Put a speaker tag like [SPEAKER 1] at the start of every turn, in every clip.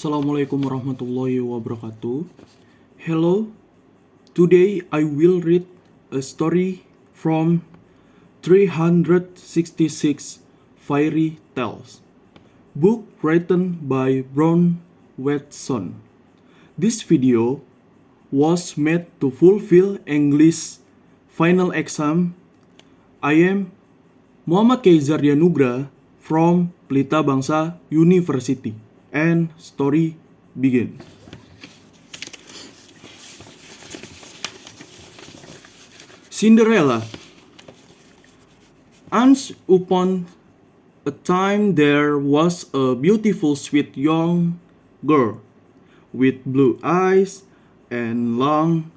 [SPEAKER 1] Assalamualaikum warahmatullahi wabarakatuh. Hello, today I will read a story from 366 Fairy Tales, book written by Brown Watson. This video was made to fulfill English final exam. I am Muhammad Keizhar Dianugra from Pelita Bangsa University. And story begin. Cinderella. Once upon a time there was a beautiful sweet young girl with blue eyes and long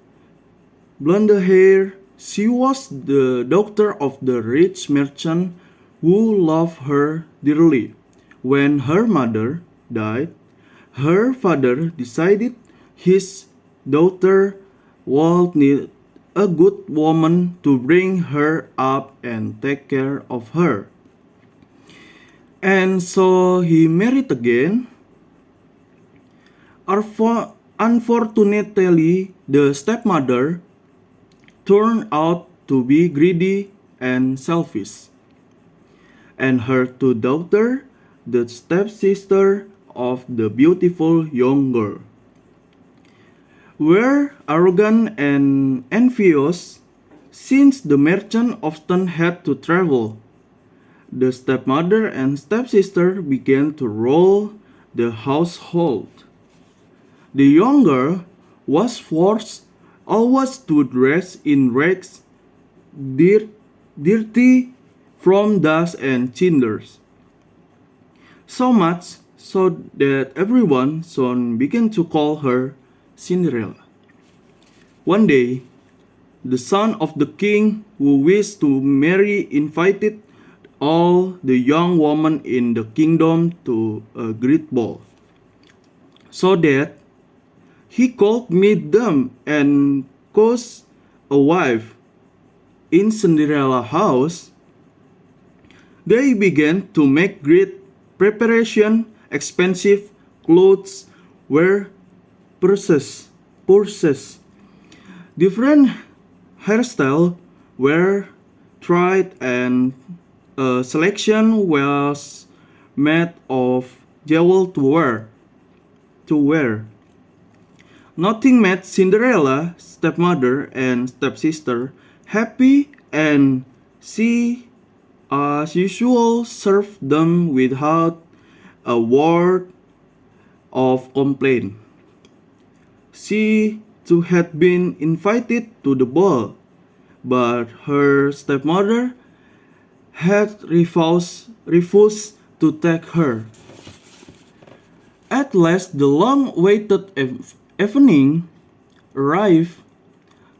[SPEAKER 1] blonde hair. She was the daughter of the rich merchant who loved her dearly. When her mother died, her father decided his daughter would need a good woman to bring her up and take care of her. And so he married again. Unfortunately, the stepmother turned out to be greedy and selfish, and her two daughters, the stepsister of the beautiful young girl, were arrogant and envious. Since the merchant often had to travel, the stepmother and stepsister began to rule the household. The young girl was forced always to dress in rags, dirty from dust and cinders, so much so that everyone soon began to call her Cinderella. One day, the son of the king who wished to marry invited all the young women in the kingdom to a great ball, so that he could meet them and chose a wife. In Cinderella's house, they began to make great preparation. Expensive clothes were purses. Different hairstyles were tried, and a selection was made of jewels to wear. Nothing made Cinderella, stepmother and stepsister, happy, and she, as usual, served them without a word of complaint. She too had been invited to the ball, but her stepmother had refused to take her. At last, the long-awaited evening arrived.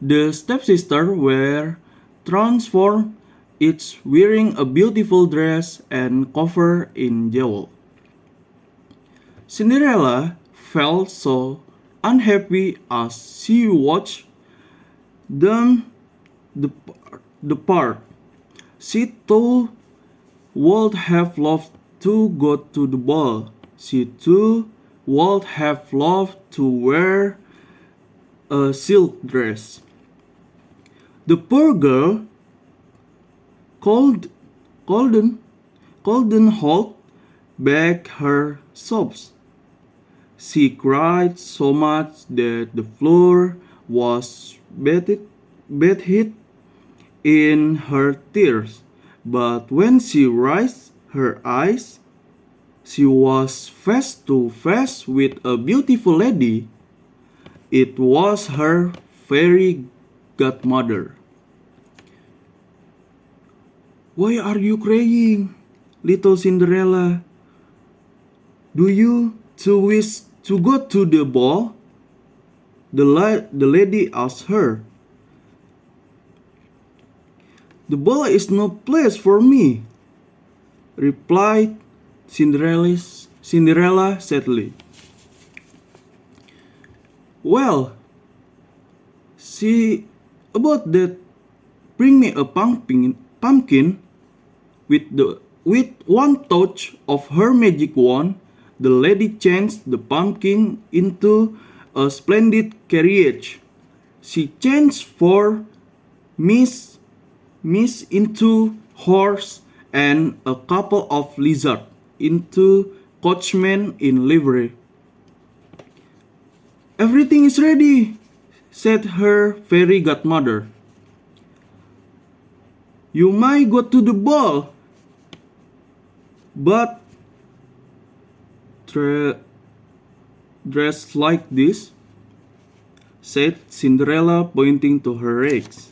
[SPEAKER 1] The stepsisters were transformed, each wearing a beautiful dress and covered in jewels. Cinderella felt so unhappy as she watched them depart. She too would have loved to go to the ball. She too would have loved to wear a silk dress. The poor girl couldn't hold back her sobs. She cried so much that the floor was bathed in her tears. But when she raised her eyes, she was face to face with a beautiful lady. It was her fairy godmother. "Why are you crying, little Cinderella? Do you too wish to go to the ball?" The lady asked her. "The ball is no place for me," replied Cinderella sadly. "Well, see about that. Bring me a pumpkin." With one touch of her magic wand, the lady changed the pumpkin into a splendid carriage. She changed for Miss into horse and a couple of lizards into coachmen in livery. "Everything is ready," said her fairy godmother. "You might go to the ball, but dressed like this," said Cinderella, pointing to her rags.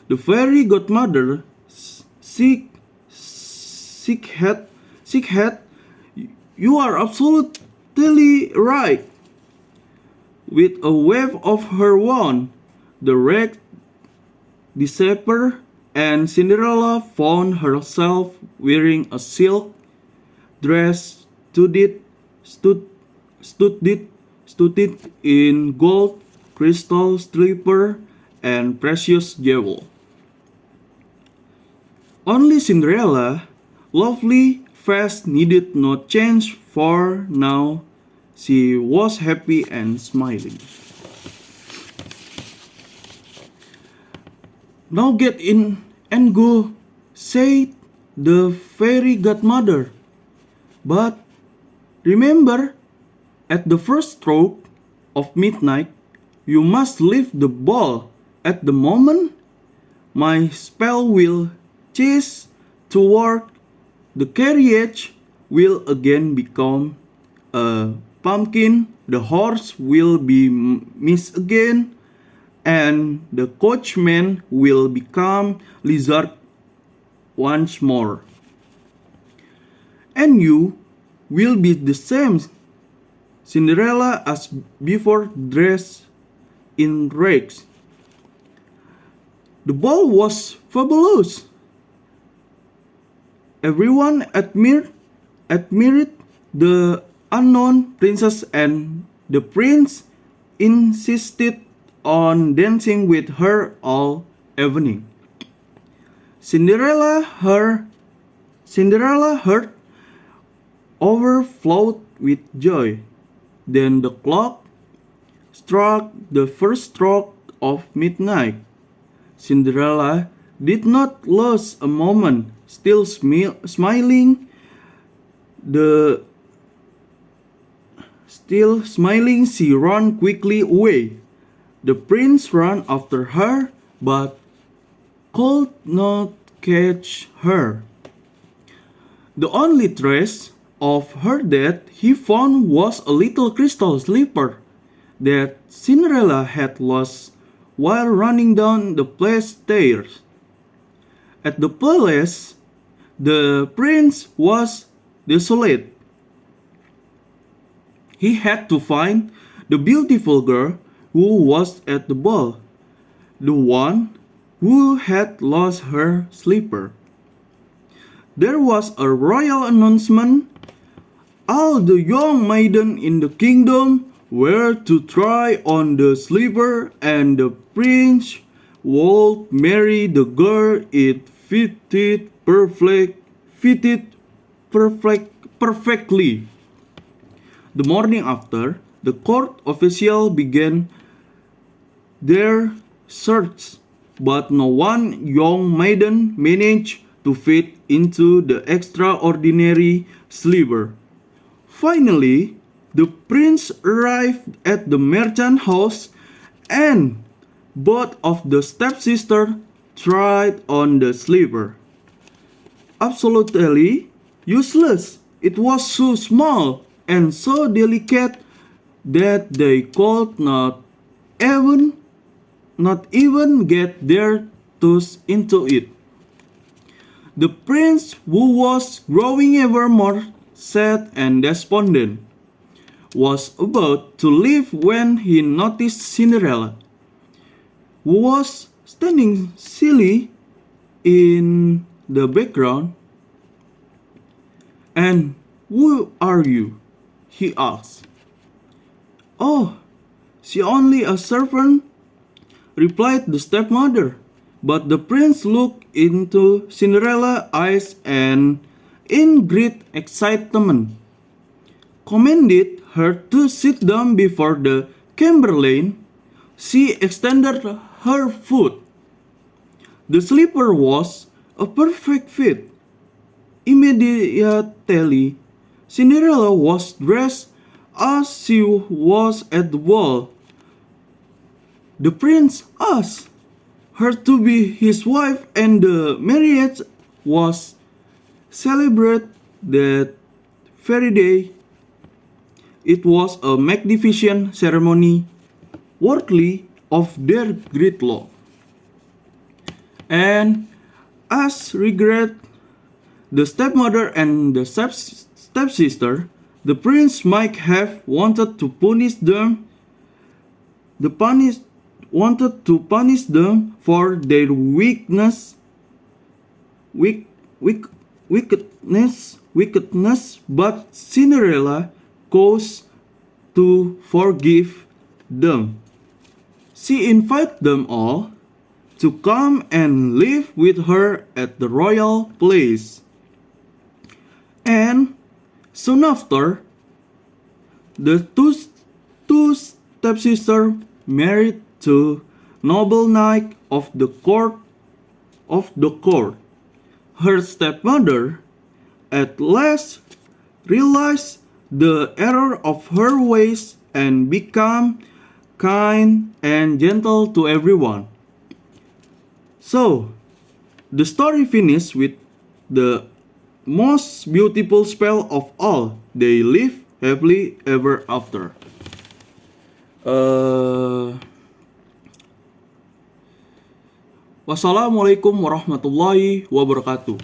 [SPEAKER 1] The fairy godmother sick head. "You are absolutely right." With a wave of her wand, the rag disappeared, and Cinderella found herself wearing a silk dress studded in gold, crystal, slipper, and precious jewel. Only Cinderella, lovely face, needed no change, for now she was happy and smiling. "Now get in and go," said the fairy godmother. "But remember, at the first stroke of midnight, you must leave the ball. At the moment my spell will cease to work, the carriage will again become a pumpkin, the horse will be Miss again, and the coachman will become lizard once more. And you will be the same, Cinderella, as before, dressed in rags." The ball was fabulous. Everyone admired the unknown princess, and the prince insisted on dancing with her all evening. Cinderella heart overflowed with joy. Then the clock struck the first stroke of midnight. Cinderella did not lose a moment. Still smiling, she ran quickly away. The prince ran after her, but could not catch her. The only trace of her that he found was a little crystal slipper that Cinderella had lost while running down the palace stairs. At the palace, the prince was desolate. He had to find the beautiful girl who was at the ball, the one who had lost her slipper. There was a royal announcement. All the young maidens in the kingdom were to try on the slipper, and the prince would marry the girl it fitted perfectly. The morning after, the court officials began their search, but no one young maiden managed to fit into the extraordinary slipper. Finally, the prince arrived at the merchant house, and both of the stepsisters tried on the slipper. Absolutely useless. It was so small and so delicate that they could not even get their toes into it. The prince, who was growing ever more sad and despondent, was about to leave when he noticed Cinderella, who was standing silly in the background. "And who are you?" he asked. "Oh, she only a servant," replied the stepmother. But the prince looked into Cinderella's eyes and in great excitement. commanded her to sit down before the chamberlain, she extended her foot. The slipper was a perfect fit. Immediately, Cinderella was dressed as she was at the ball. The prince asked her to be his wife, and the marriage was celebrated that very day. It was a magnificent ceremony worthy of their great love. And as regret the stepmother and the stepsister, the prince might have wanted to punish them. Wanted to punish them for their wickedness, but Cinderella chose to forgive them. She invited them all to come and live with her at the royal place. And soon after, the two stepsisters married to noble knight of the court. Her stepmother at last realized the error of her ways and became kind and gentle to everyone. So, the story finishes with the most beautiful spell of all. They live happily ever after. Wassalamualaikum warahmatullahi wabarakatuh.